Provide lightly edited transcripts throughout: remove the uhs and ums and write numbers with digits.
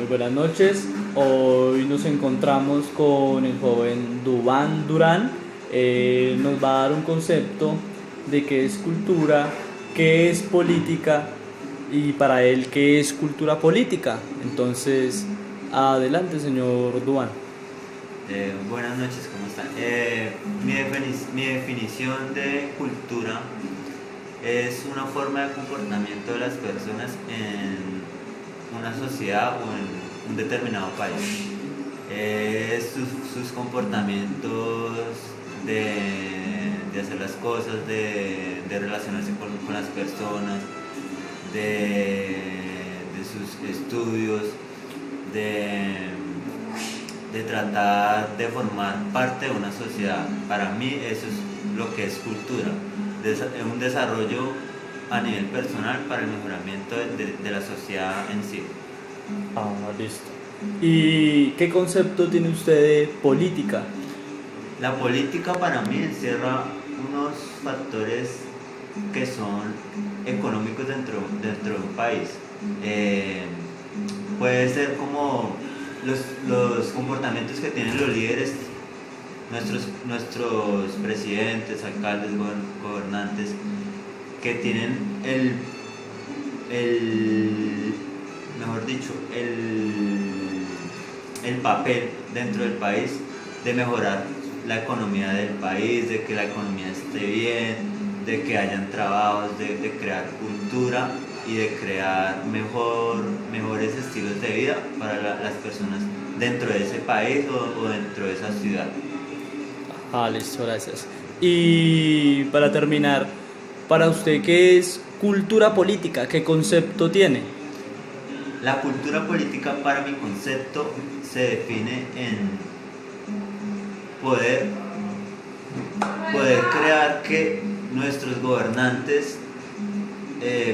Muy buenas noches. Hoy nos encontramos con el joven Duván Durán. Nos va a dar un concepto de qué es cultura, qué es política y para él qué es cultura política. Entonces, adelante, señor Duván. Buenas noches, ¿cómo están? Mi definición de cultura es una forma de comportamiento de las personas en una sociedad o en un determinado país. Sus comportamientos de hacer las cosas, de relacionarse con las personas, de sus estudios, de de tratar de formar parte de una sociedad. Para mí eso es lo que es cultura, es un desarrollo a nivel personal para el mejoramiento de la sociedad en sí. Listo. ¿Y qué concepto tiene usted de política? La política para mí encierra unos factores que son económicos dentro de un país. Puede ser como los comportamientos que tienen los líderes, nuestros presidentes, alcaldes, gobernantes, que tienen mejor dicho, el papel dentro del país de mejorar la economía del país, de que la economía esté bien, de que hayan trabajos, de crear cultura y de crear mejores estilos de vida para las personas dentro de ese país o dentro de esa ciudad. Listo, gracias. Y para terminar, para usted, ¿qué es cultura política? ¿Qué concepto tiene? La cultura política para mi concepto se define en poder, poder crear que nuestros gobernantes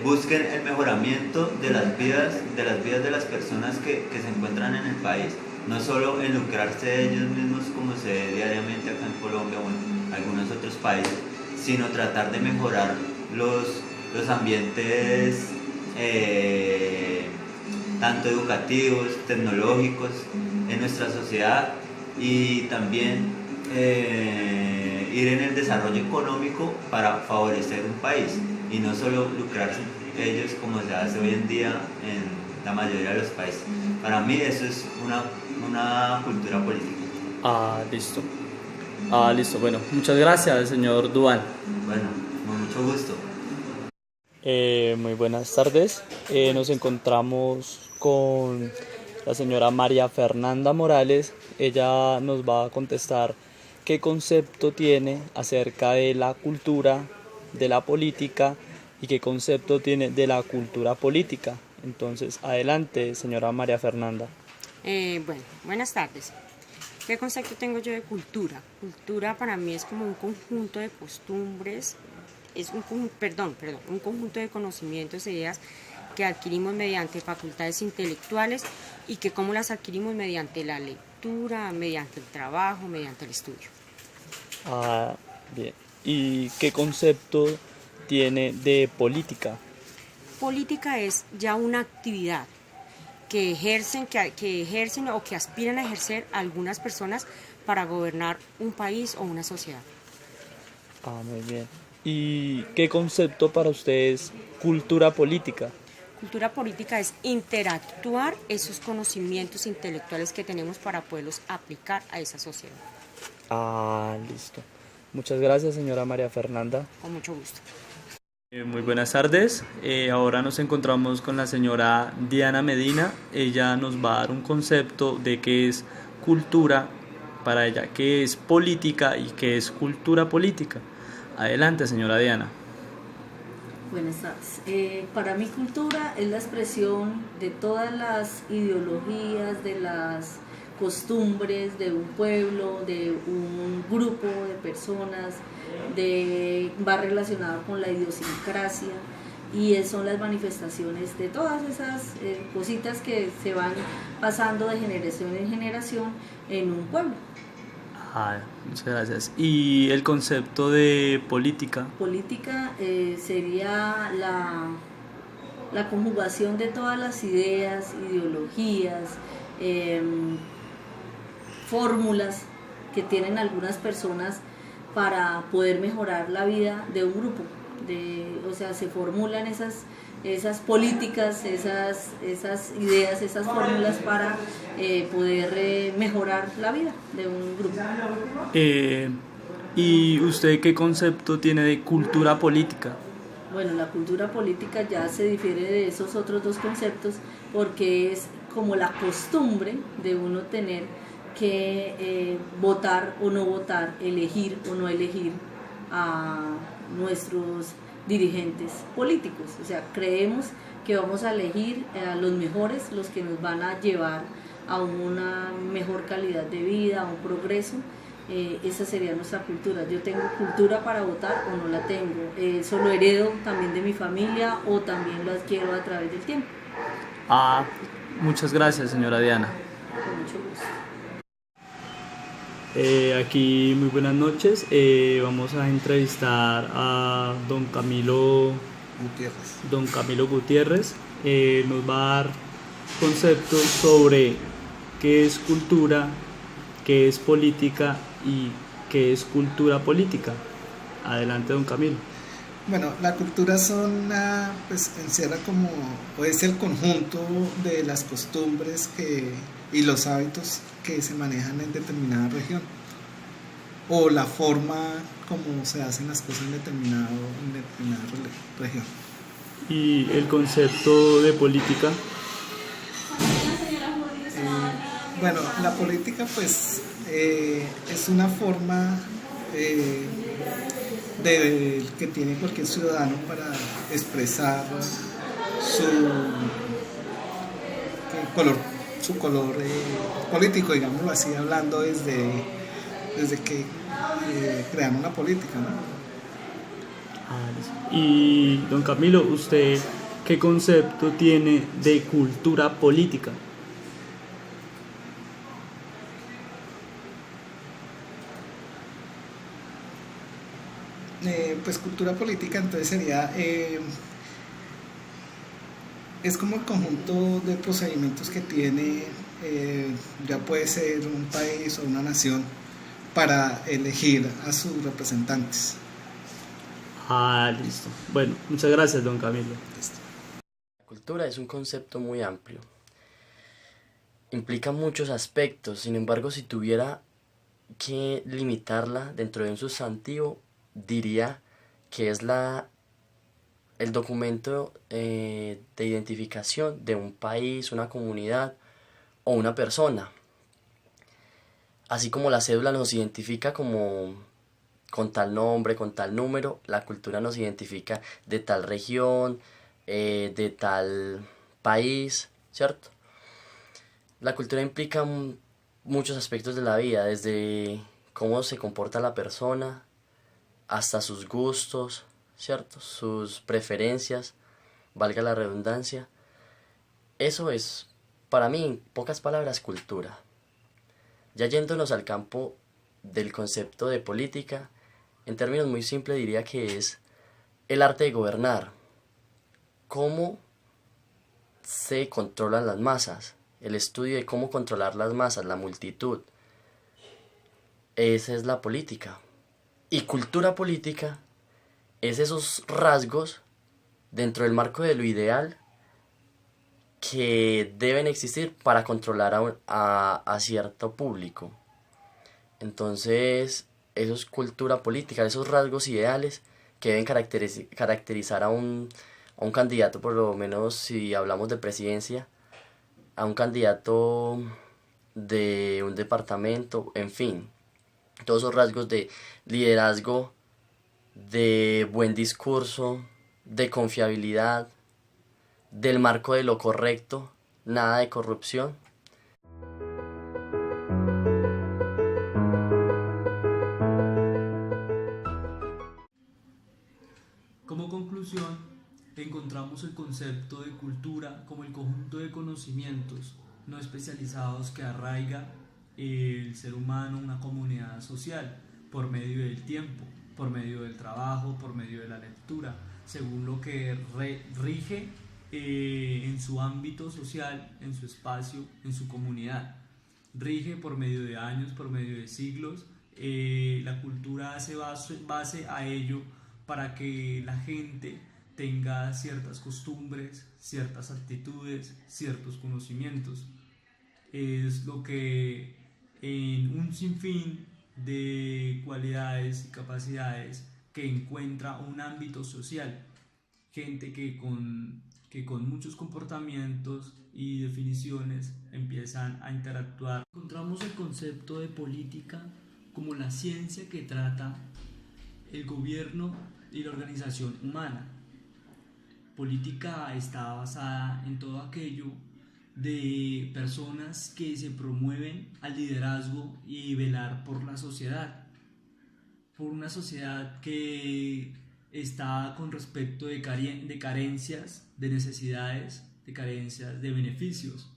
busquen el mejoramiento de las vidas de las personas que se encuentran en el país, no solo en lucrarse ellos mismos como se ve diariamente acá en Colombia o en algunos otros países, sino tratar de mejorar los ambientes tanto educativos, tecnológicos en nuestra sociedad y también ir en el desarrollo económico para favorecer un país y no solo lucrarse ellos como se hace hoy en día en la mayoría de los países. Para mí eso es una cultura política. Listo. Listo. Bueno, muchas gracias, señor Duan. Bueno, con mucho gusto. Muy buenas tardes. Nos encontramos con la señora María Fernanda Morales. Ella nos va a contestar qué concepto tiene acerca de la cultura, de la política y qué concepto tiene de la cultura política. Entonces, adelante, señora María Fernanda. Buenas tardes. ¿Qué concepto tengo yo de cultura? Cultura para mí es como un conjunto de costumbres, un conjunto de conocimientos e ideas que adquirimos mediante facultades intelectuales y que cómo las adquirimos mediante la lectura, mediante el trabajo, mediante el estudio. Bien. ¿Y qué concepto tiene de política? Política es ya una actividad que ejercen o que aspiran a ejercer algunas personas para gobernar un país o una sociedad. Muy bien. ¿Y qué concepto para usted es cultura política? Cultura política es interactuar esos conocimientos intelectuales que tenemos para poderlos aplicar a esa sociedad. Listo. Muchas gracias, señora María Fernanda. Con mucho gusto. Muy buenas tardes. Ahora nos encontramos con la señora Diana Medina. Ella nos va a dar un concepto de qué es cultura para ella, qué es política y qué es cultura política. Adelante, señora Diana. Buenas tardes. Para mí cultura es la expresión de todas las ideologías, de las costumbres de un pueblo, de un grupo de personas, va relacionado con la idiosincrasia y son las manifestaciones de todas esas cositas que se van pasando de generación en generación en un pueblo. Muchas gracias. ¿Y el concepto de política? Política sería la conjugación de todas las ideas, ideologías, fórmulas que tienen algunas personas para poder mejorar la vida de un grupo. O sea, se formulan esas políticas, esas ideas, esas fórmulas para poder mejorar la vida de un grupo. ¿Y usted qué concepto tiene de cultura política? Bueno, la cultura política ya se difiere de esos otros dos conceptos porque es como la costumbre de uno tener que votar o no votar, elegir o no elegir a nuestros dirigentes políticos. O sea, creemos que vamos a elegir a los mejores, los que nos van a llevar a una mejor calidad de vida, a un progreso. Esa sería nuestra cultura. Yo tengo cultura para votar o no la tengo. Eso lo heredo también de mi familia o también lo adquiero a través del tiempo. Muchas gracias, señora Diana. Con mucho gusto. Aquí muy buenas noches. Vamos a entrevistar a don Camilo Gutiérrez. Nos va a dar conceptos sobre qué es cultura, qué es política y qué es cultura política. Adelante, don Camilo. Bueno, la cultura pues encierra como, o es el conjunto de las costumbres y los hábitos que se manejan en determinada región, o la forma como se hacen las cosas en determinada región. ¿Y el concepto de política? Bueno, la política pues es una forma que tiene cualquier ciudadano para expresar su color político, digámoslo así, hablando desde que crearon la política, ¿no? Y don Camilo, ¿usted qué concepto tiene de cultura política? Pues cultura política entonces sería es como el conjunto de procedimientos que tiene ya puede ser un país o una nación para elegir a sus representantes. Listo. Bueno, muchas gracias, don Camilo. Listo. La cultura es un concepto muy amplio. Implica muchos aspectos, sin embargo, si tuviera que limitarla dentro de un sustantivo, diría que es el documento de identificación de un país, una comunidad o una persona. Así como la cédula nos identifica como con tal nombre, con tal número, la cultura nos identifica de tal región, de tal país, ¿cierto? La cultura implica muchos aspectos de la vida, desde cómo se comporta la persona, hasta sus gustos, ¿cierto? Sus preferencias, valga la redundancia. Eso es, para mí, en pocas palabras, cultura. Ya yéndonos al campo del concepto de política, en términos muy simples diría que es el arte de gobernar. Cómo se controlan las masas, el estudio de cómo controlar las masas, la multitud. Esa es la política. Y cultura política es esos rasgos dentro del marco de lo ideal que deben existir para controlar a cierto público. Entonces, eso es cultura política, esos rasgos ideales que deben caracterizar a un candidato, por lo menos si hablamos de presidencia, a un candidato de un departamento, en fin. Todos esos rasgos de liderazgo, de buen discurso, de confiabilidad, del marco de lo correcto, nada de corrupción. Como conclusión, encontramos el concepto de cultura como el conjunto de conocimientos no especializados que arraiga el ser humano, una comunidad social, por medio del tiempo, por medio del trabajo, por medio de la lectura, según lo que rige en su ámbito social, en su espacio, en su comunidad. Rige por medio de años, por medio de siglos. La cultura hace base a ello para que la gente tenga ciertas costumbres, ciertas actitudes, ciertos conocimientos. Es lo que en un sinfín de cualidades y capacidades que encuentra un ámbito social. Gente que con muchos comportamientos y definiciones empiezan a interactuar. Encontramos el concepto de política como la ciencia que trata el gobierno y la organización humana. Política está basada en todo aquello de personas que se promueven al liderazgo y velar por la sociedad, por una sociedad que está con respecto de carencias, de necesidades, de carencias, de beneficios.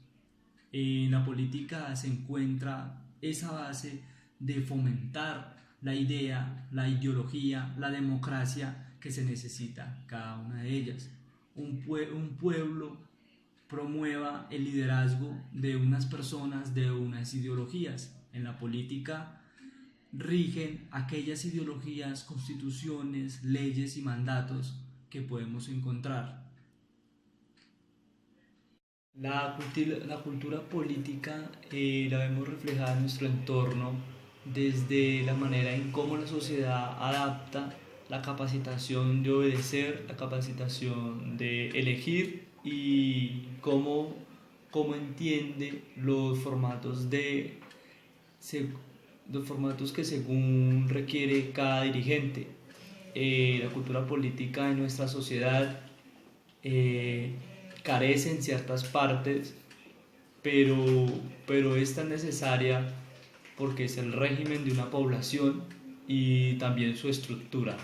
En la política se encuentra esa base de fomentar la idea, la ideología, la democracia que se necesita cada una de ellas. Un pueblo promueva el liderazgo de unas personas, de unas ideologías. En la política rigen aquellas ideologías, constituciones, leyes y mandatos que podemos encontrar. La cultura política la vemos reflejada en nuestro entorno desde la manera en cómo la sociedad adapta la capacitación de obedecer, la capacitación de elegir y cómo entiende los formatos que según requiere cada dirigente. La cultura política en nuestra sociedad carece en ciertas partes, pero es tan necesaria porque es el régimen de una población y también su estructura.